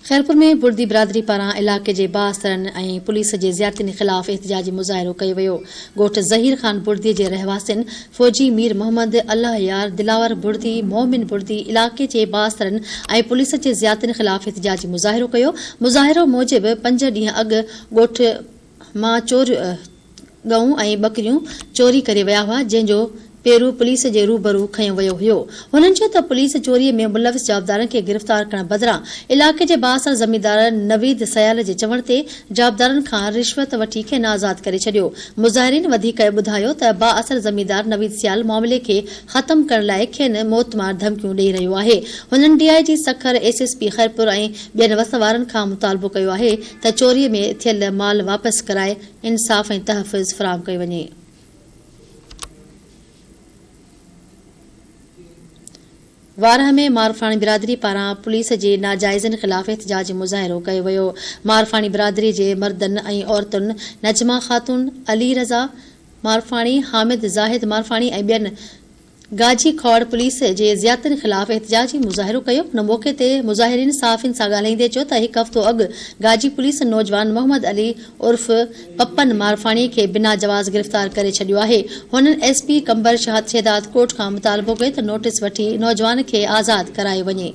खैरपुर में बुर्दी बिरादरी पारां इलाके जे बाअसरनि ऐं पुलिस जे ज़ियारतनि ख़िलाफ़ एहतिजाजी मुज़ाहिरो कयो वियो। ॻोठ ज़हीर ख़ान बुर्दी जे रहवासियुनि फ़ौजी मीर मोहम्मद अल्लाह यार दिलावर बुर्दी मोमिन बुर्दी इलाके जे बाअसरनि ऐं पुलिस जे ज़ियारतनि ख़िलाफ़ एहतिजाजी मुज़ाहिरो कयो। मुज़ाहिरो मूजिबि 5 ॾींहं अॻु ॻोठ मां गऊं ऐं बकरियूं चोरी करे विया हुआ, जंहिंजो पेरू पुलिस जे रूबरू खंयो वियो हुयो। हुननि चयो त पुलिस चोरीअ में मुलविस जाबदारनि खे गिरफ़्तार करण बदिरां इलाके जे बाअसर ज़मींदार नवीद सयाल जे चवण ते जाबदारनि खां रिश्वत वठी खेनि आज़ाद करे छॾियो। मुज़ाहिरीन वधीक ॿुधायो त बाअसर ज़मींदार नवीद सयाल मामले खे ख़त्म करण लाइ खेनि मौतमार धमकियूं ॾेई रहियो आहे। हुननि डीआईजी सखर एसएसपी खैरपुर ऐं ॿियनि वसवारनि खां मुतालबो कयो आहे त चोरीअ में थियल माल वापसि कराए इंसाफ़ ऐं तहफ़ुज़ फ़राहम कयो वञे। वारह में मारफाणी बिरादरी पारां पुलिस जे नाजाइज़नि ख़िलाफ़ एहतिजाजी मुज़ाहिरो कयो वियो। मारफाणी बिरादरी जे मर्दनि ऐं औरतुनि नजमा ख़ातून, अली रज़ा मारफाणी, हामिद ज़ाहिद मारफाणी ऐं ॿियनि गाजी खौड़ पुलिस जे ज़ियारतनि ख़िलाफ़ एहतिजाजी मुज़ाहिरो कयो। हुन मौक़े ते मुज़ाहिरीन साफ़िन सां ॻाल्हाईंदे चयो त हिकु हफ़्तो अॻु गाजी पुलिस नौजवान मोहम्मद अली उर्फ़ पप्पन मारफाणी खे बिना जवाज़ गिरफ़्तार करे छॾियो आहे। हुननि एसपी कंबर शहदाद कोट खां मुतालबो कयो त नोटिस वठी नौजवान खे आज़ाद करायो वञे।